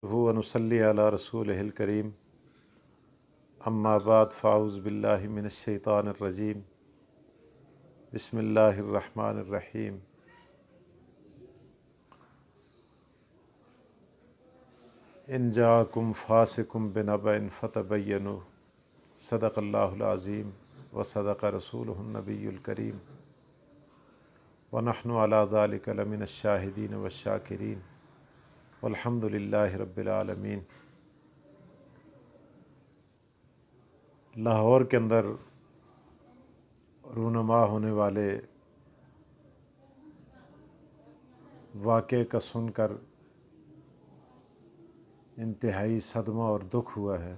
व नुसल्ली अला रसूलिहिल करीम अम्मा बाद फ़ाऊज़ु बिल्लाहि मिनश्शैतानिर रजीम बिस्मिल्लाहिर रहमानिर रहीम। इन जाअकुम फ़ासिक़ुम बिनबइन फ़तबय्यनु सदक़ल्लाहुल अज़ीम व सदक़ रसूलुहुन नबियुल करीम व नहनु अला ज़ालिका लमिनश शाहिदीन वश्शाकिरीन वल्हम्दुलिल्लाहि रब्बिल आलमीन। लाहौर के अंदर रूनुमा होने वाले वाक़े का सुनकर इंतहाई सदमा और दुख हुआ है।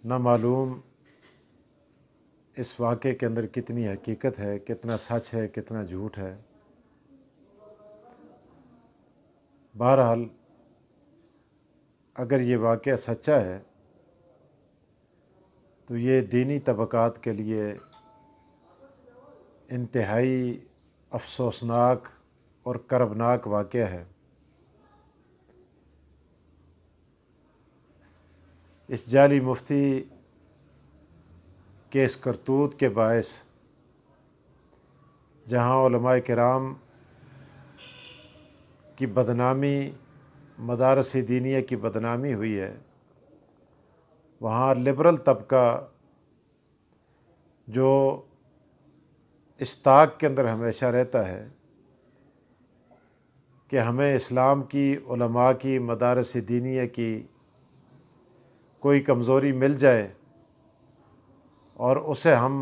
न मालूम इस वाक़े के अंदर कितनी हकीकत है, कितना सच है, कितना झूठ है। बहरहाल अगर ये वाक़या सच्चा है तो ये दीनी तबक़ात के लिए इंतहाई अफसोसनाक और करबनाक वाक़या है। इस जाली मुफ्ती के इस करतूत के बायस जहाँ उलमाए किराम की बदनामी, मदारस दीनिया की बदनामी हुई है, वहाँ लिबरल तबका जो इस ताक के अंदर हमेशा रहता है कि हमें इस्लाम की, उलमा की, मदारस दीनिया की कोई कमज़ोरी मिल जाए और उसे हम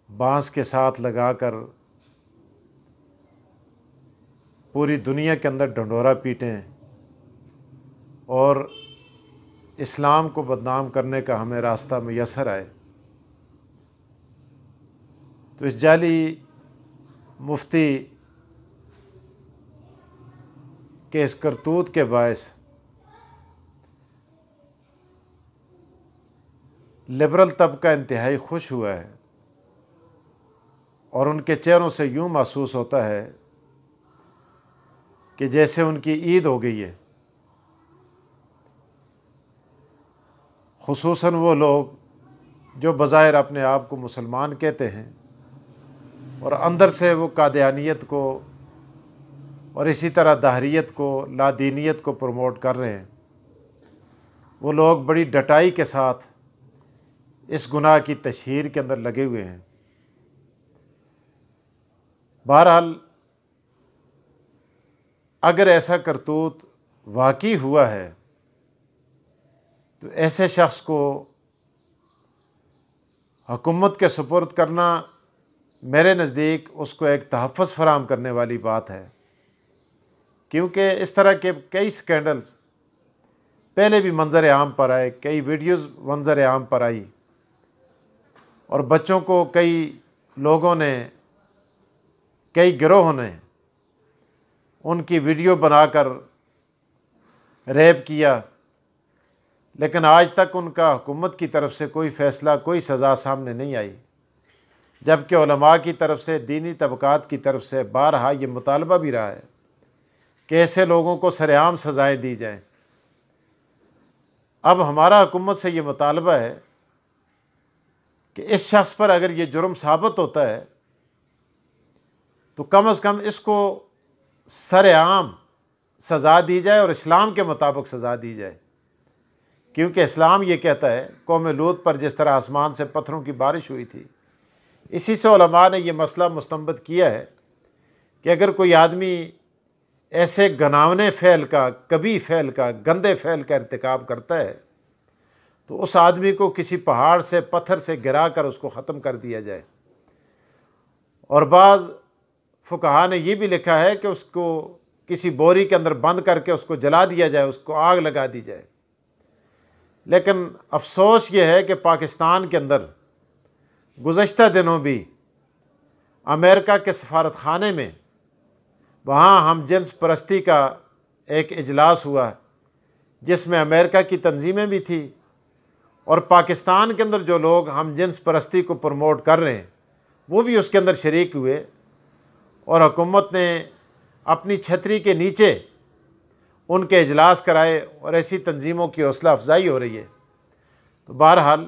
बांस के साथ लगाकर पूरी दुनिया के अंदर ढंढोरा पीटें और इस्लाम को बदनाम करने का हमें रास्ता मैसर आए, तो इस जाली मुफ्ती के इस करतूत के बायस लिबरल तबका इंतहाई खुश हुआ है और उनके चेहरों से यूँ महसूस होता है कि जैसे उनकी ईद हो गई है। खुसूसन वो लोग जो बज़ाहिर अपने आप को मुसलमान कहते हैं और अंदर से वो कादियानियत को और इसी तरह दहरियत को, लादीनियत को प्रमोट कर रहे हैं, वो लोग बड़ी डटाई के साथ इस गुनाह की तशहीर के अंदर लगे हुए हैं। बहरहाल अगर ऐसा करतूत वाकई हुआ है तो ऐसे शख्स को हुकूमत के सुपुर्द करना मेरे नज़दीक उसको एक तहफ़्फ़ुज़ फराहम करने वाली बात है, क्योंकि इस तरह के कई स्कैंडल्स पहले भी मंजर आम पर आए, कई वीडियोज़ मंजर आम पर आई और बच्चों को कई लोगों ने, कई गिरोहों ने उनकी वीडियो बनाकर रेप किया, लेकिन आज तक उनका हुकूमत की तरफ से कोई फ़ैसला, कोई सज़ा सामने नहीं आई, जबकि उलमा की तरफ से, दीनी तबक़ात की तरफ से बारहा ये मुतालबा भी रहा है कि ऐसे लोगों को सरेआम सज़ाएँ दी जाएँ। अब हमारा हुकूमत से ये मुतालबा है कि इस शख्स पर अगर ये जुर्म साबित होता है तो कम अज़ कम इसको सरेआम सज़ा दी जाए और इस्लाम के मुताबिक सज़ा दी जाए, क्योंकि इस्लाम ये कहता है, कौम लूत पर जिस तरह आसमान से पत्थरों की बारिश हुई थी, इसी से उलमा ने यह मसला मुस्तंबत किया है कि अगर कोई आदमी ऐसे घिनौने फ़ेल का, कबीह फ़ेल का, गंदे फ़ेल का इर्तिकाब करता है तो उस आदमी को किसी पहाड़ से, पत्थर से गिरा कर उसको ख़त्म कर दिया जाए। और बाज़ फुक़हा ने यह भी लिखा है कि उसको किसी बोरी के अंदर बंद करके उसको जला दिया जाए, उसको आग लगा दी जाए। लेकिन अफसोस ये है कि पाकिस्तान के अंदर गुज़श्ता दिनों भी अमेरिका के सफारत खाने में वहाँ हम जिन्स परस्ती का एक इजलास हुआ जिसमें अमेरिका की तंजीमें भी थी और पाकिस्तान के अंदर जो लोग हम जिन्स परस्ती को प्रमोट कर रहे हैं वो भी उसके अंदर शरीक हुए और हुकूमत ने اپنی چھتری کے نیچے ان کے اجلاس کرائے اور ایسی تنظیموں کی حوصلہ افزائی ہو رہی ہے۔ تو بہرحال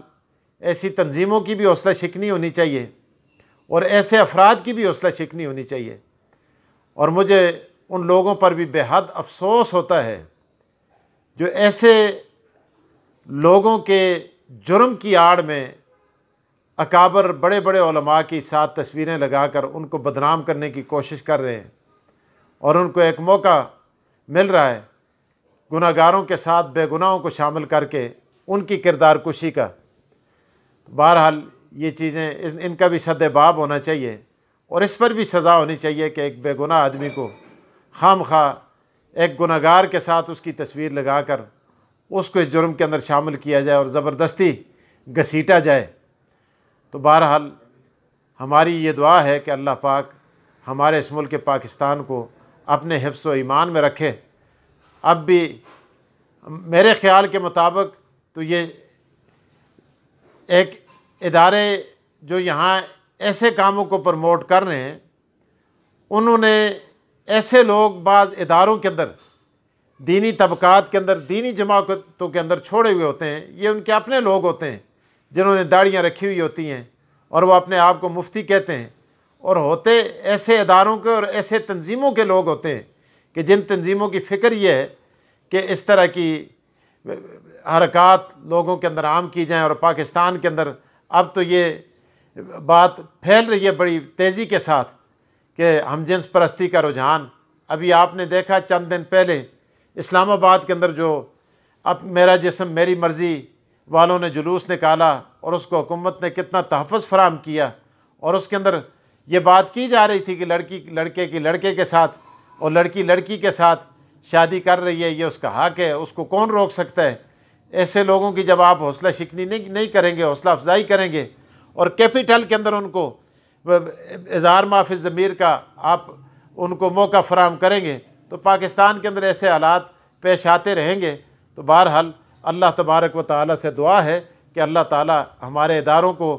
ایسی تنظیموں کی بھی حوصلہ شکنی ہونی چاہیے اور ایسے افراد کی بھی حوصلہ شکنی ہونی چاہیے۔ اور مجھے ان لوگوں پر بھی بے حد افسوس ہوتا ہے جو ایسے لوگوں کے جرم کی آڑ میں اکابر بڑے بڑے علماء کی ساتھ تصویریں لگا کر ان کو بدنام کرنے کی کوشش کر رہے ہیں، اور ان کو ایک موقع مل رہا ہے گناہ گاروں کے ساتھ بے گناہوں کو شامل کر کے ان کی کردار کشی کا۔ بہرحال یہ چیزیں ان کا بھی سد باب ہونا چاہیے اور اس پر بھی سزا ہونی چاہیے کہ ایک بے گناہ آدمی کو خام خواہ ایک گناہ گار کے ساتھ اس کی تصویر لگا کر اس کو اس جرم کے اندر شامل کیا جائے اور زبردستی گھسیٹا جائے۔ تو بہرحال ہماری یہ دعا ہے کہ اللہ پاک ہمارے اس ملک پاکستان کو اپنے حفظ و ایمان میں رکھے۔ اب بھی میرے خیال کے مطابق تو یہ ایک ادارے جو یہاں ایسے کاموں کو پروموٹ کر رہے ہیں، انہوں نے ایسے لوگ بعض اداروں کے اندر دینی طبقات کے اندر دینی جماعتوں کے اندر چھوڑے ہوئے ہوتے ہیں۔ یہ ان کے اپنے لوگ ہوتے ہیں جنہوں نے داڑھیاں رکھی ہوئی ہوتی ہیں اور وہ اپنے آپ کو مفتی کہتے ہیں، اور ہوتے ایسے اداروں کے اور ایسے تنظیموں کے لوگ ہوتے ہیں کہ جن تنظیموں کی فکر یہ ہے کہ اس طرح کی حرکات لوگوں کے اندر عام کی جائیں۔ اور پاکستان کے اندر اب تو یہ بات پھیل رہی ہے بڑی تیزی کے ساتھ کہ ہم جنس پرستی کا رجحان۔ ابھی آپ نے دیکھا چند دن پہلے اسلام آباد کے اندر جو اب میرا جسم میری مرضی والوں نے جلوس نکالا اور اس کو حکومت نے کتنا تحفظ فراہم کیا، اور اس کے اندر یہ بات کی جا رہی تھی کہ لڑکی لڑکے کی لڑکے کے ساتھ اور لڑکی لڑکی کے ساتھ شادی کر رہی ہے، یہ اس کا حق ہے، اس کو کون روک سکتا ہے۔ ایسے لوگوں کی جب آپ حوصلہ شکنی نہیں کریں گے، حوصلہ افزائی کریں گے اور کیپٹل کے اندر ان کو اظہار ما فی الضمیر کا آپ ان کو موقع فراہم کریں گے، تو پاکستان کے اندر ایسے حالات پیش آتے رہیں گے۔ تو بہرحال اللہ تبارک و تعالیٰ سے دعا ہے کہ اللہ تعالیٰ ہمارے اداروں کو،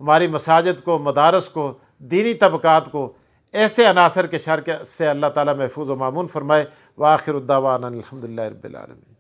ہماری مساجد کو، مدارس کو، دینی طبقات کو ایسے عناصر کے شر سے اللہ تعالیٰ محفوظ و مامون فرمائے۔ وآخر الدعوانا الحمدللہ رب العالمین۔